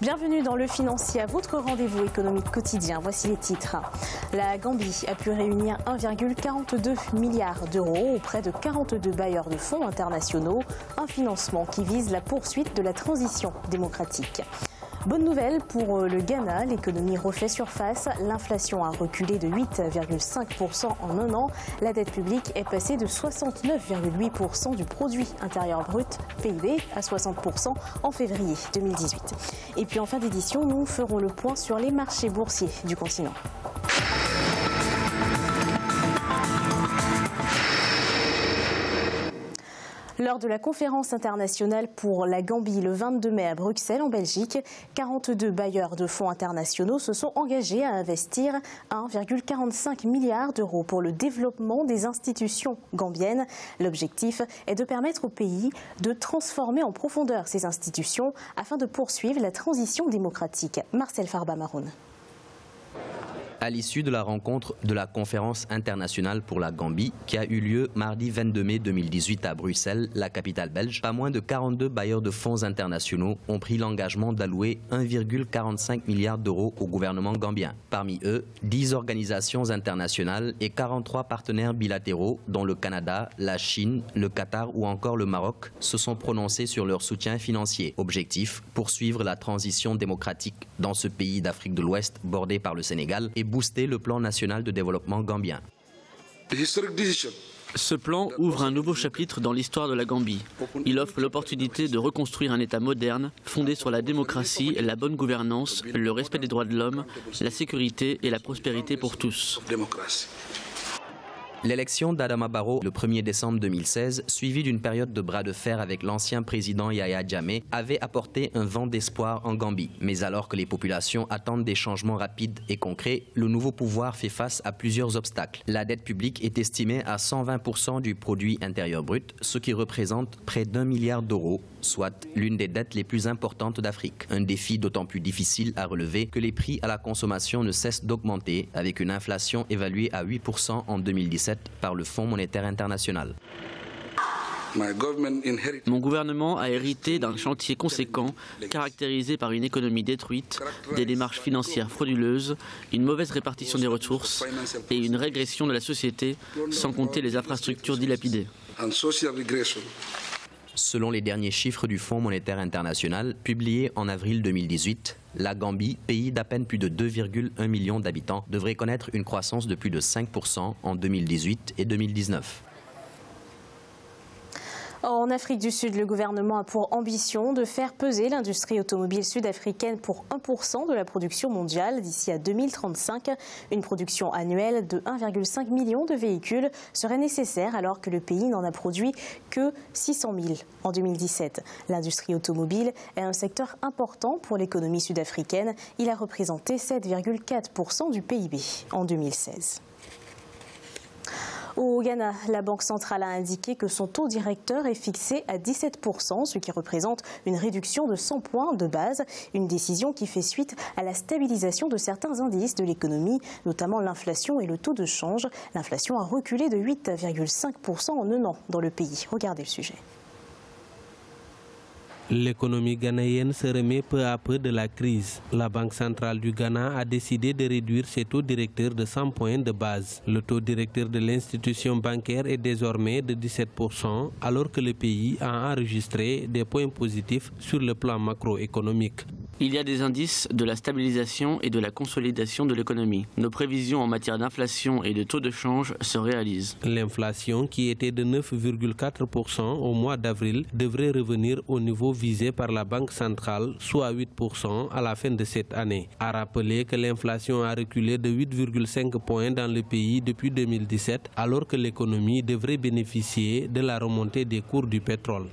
Bienvenue dans Le Financier, à votre rendez-vous économique quotidien. Voici les titres. La Gambie a pu réunir 1,42 milliard d'euros auprès de 42 bailleurs de fonds internationaux, un financement qui vise la poursuite de la transition démocratique. Bonne nouvelle pour le Ghana, l'économie refait surface. L'inflation a reculé de 8,5% en un an. La dette publique est passée de 69,8% du produit intérieur brut, PIB, à 60% en février 2018. Et puis en fin d'édition, nous ferons le point sur les marchés boursiers du continent. Lors de la conférence internationale pour la Gambie le 22 mai à Bruxelles, en Belgique, 42 bailleurs de fonds internationaux se sont engagés à investir 1,45 milliard d'euros pour le développement des institutions gambiennes. L'objectif est de permettre au pays de transformer en profondeur ces institutions afin de poursuivre la transition démocratique. Marcel Farba-Maroun. À l'issue de la rencontre de la conférence internationale pour la Gambie qui a eu lieu mardi 22 mai 2018 à Bruxelles, la capitale belge, pas moins de 42 bailleurs de fonds internationaux ont pris l'engagement d'allouer 1,45 milliard d'euros au gouvernement gambien. Parmi eux, 10 organisations internationales et 43 partenaires bilatéraux dont le Canada, la Chine, le Qatar ou encore le Maroc se sont prononcés sur leur soutien financier. Objectif, poursuivre la transition démocratique dans ce pays d'Afrique de l'Ouest bordé par le Sénégal et booster le plan national de développement gambien. Ce plan ouvre un nouveau chapitre dans l'histoire de la Gambie. Il offre l'opportunité de reconstruire un État moderne, fondé sur la démocratie, la bonne gouvernance, le respect des droits de l'homme, la sécurité et la prospérité pour tous. L'élection d'Adama Barrow le 1er décembre 2016, suivie d'une période de bras de fer avec l'ancien président Yahya Jammeh, avait apporté un vent d'espoir en Gambie. Mais alors que les populations attendent des changements rapides et concrets, le nouveau pouvoir fait face à plusieurs obstacles. La dette publique est estimée à 120% du produit intérieur brut, ce qui représente près d'1 milliard d'euros, soit l'une des dettes les plus importantes d'Afrique. Un défi d'autant plus difficile à relever que les prix à la consommation ne cessent d'augmenter, avec une inflation évaluée à 8% en 2017 par le Fonds monétaire international. Mon gouvernement a hérité d'un chantier conséquent, caractérisé par une économie détruite, des démarches financières frauduleuses, une mauvaise répartition des ressources et une régression de la société, sans compter les infrastructures dilapidées. Selon les derniers chiffres du Fonds monétaire international, publiés en avril 2018, la Gambie, pays d'à peine plus de 2,1 millions d'habitants, devrait connaître une croissance de plus de 5% en 2018 et 2019. En Afrique du Sud, le gouvernement a pour ambition de faire peser l'industrie automobile sud-africaine pour 1% de la production mondiale d'ici à 2035. Une production annuelle de 1,5 million de véhicules serait nécessaire alors que le pays n'en a produit que 600 000 en 2017. L'industrie automobile est un secteur important pour l'économie sud-africaine. Il a représenté 7,4% du PIB en 2016. Au Ghana, la Banque centrale a indiqué que son taux directeur est fixé à 17%, ce qui représente une réduction de 100 points de base. Une décision qui fait suite à la stabilisation de certains indices de l'économie, notamment l'inflation et le taux de change. L'inflation a reculé de 8,5% en un an dans le pays. Regardez le sujet. L'économie ghanéenne se remet peu à peu de la crise. La Banque centrale du Ghana a décidé de réduire ses taux directeurs de 100 points de base. Le taux directeur de l'institution bancaire est désormais de 17%, alors que le pays a enregistré des points positifs sur le plan macroéconomique. Il y a des indices de la stabilisation et de la consolidation de l'économie. Nos prévisions en matière d'inflation et de taux de change se réalisent. L'inflation, qui était de 9,4% au mois d'avril, devrait revenir au niveau visé par la Banque centrale, soit 8% à la fin de cette année. A rappelé que l'inflation a reculé de 8,5 points dans le pays depuis 2017, alors que l'économie devrait bénéficier de la remontée des cours du pétrole.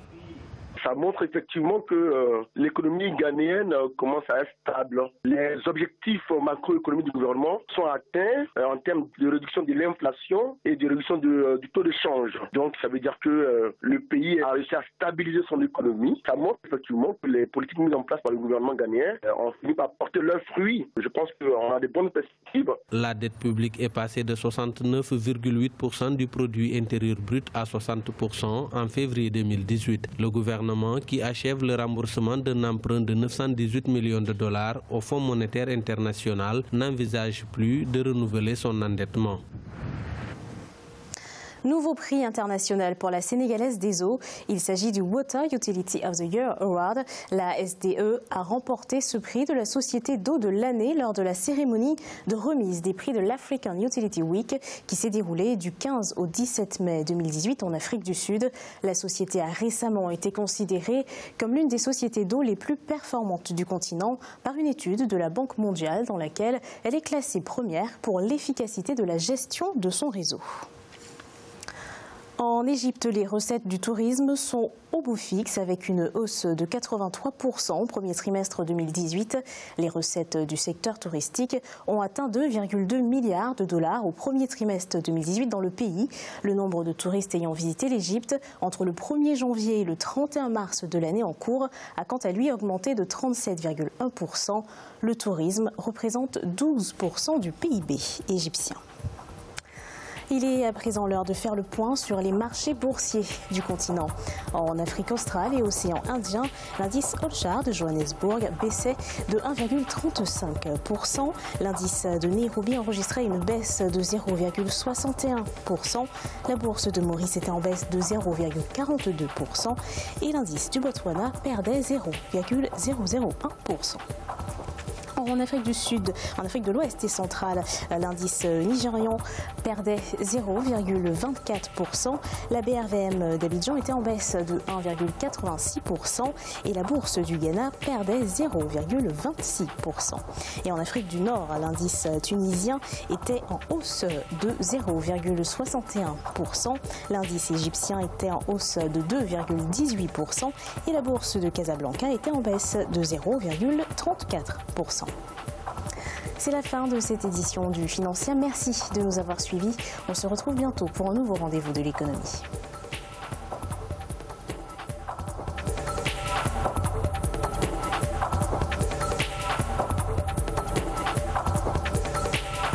Ça montre effectivement que l'économie ghanéenne commence à être stable. Les objectifs macroéconomiques du gouvernement sont atteints en termes de réduction de l'inflation et de réduction du taux de change. Donc ça veut dire que le pays a réussi à stabiliser son économie. Ça montre effectivement que les politiques mises en place par le gouvernement ghanéen ont fini par porter leurs fruits. Je pense qu'on a des bonnes perspectives. La dette publique est passée de 69,8% du produit intérieur brut à 60% en février 2018. Le gouvernement gouvernement qui achève le remboursement d'un emprunt de 918 millions de dollars au Fonds monétaire international, n'envisage plus de renouveler son endettement. Nouveau prix international pour la Sénégalaise des eaux. Il s'agit du Water Utility of the Year Award. La SDE a remporté ce prix de la société d'eau de l'année lors de la cérémonie de remise des prix de l'African Utility Week qui s'est déroulée du 15 au 17 mai 2018 en Afrique du Sud. La société a récemment été considérée comme l'une des sociétés d'eau les plus performantes du continent par une étude de la Banque mondiale dans laquelle elle est classée première pour l'efficacité de la gestion de son réseau. En Égypte, les recettes du tourisme sont au bout fixe avec une hausse de 83% au premier trimestre 2018. Les recettes du secteur touristique ont atteint 2,2 milliards de dollars au premier trimestre 2018 dans le pays. Le nombre de touristes ayant visité l'Égypte entre le 1er janvier et le 31 mars de l'année en cours a quant à lui augmenté de 37,1%. Le tourisme représente 12% du PIB égyptien. Il est à présent l'heure de faire le point sur les marchés boursiers du continent. En Afrique australe et océan Indien, l'indice All-Share de Johannesburg baissait de 1,35%. L'indice de Nairobi enregistrait une baisse de 0,61%. La bourse de Maurice était en baisse de 0,42% et l'indice du Botswana perdait 0,001%. En Afrique du Sud, en Afrique de l'Ouest et centrale, l'indice nigérian perdait 0,24%. La BRVM d'Abidjan était en baisse de 1,86% et la bourse du Ghana perdait 0,26%. Et en Afrique du Nord, l'indice tunisien était en hausse de 0,61%. L'indice égyptien était en hausse de 2,18% et la bourse de Casablanca était en baisse de 0,34%. C'est la fin de cette édition du Financière. Merci de nous avoir suivis. On se retrouve bientôt pour un nouveau rendez-vous de l'économie.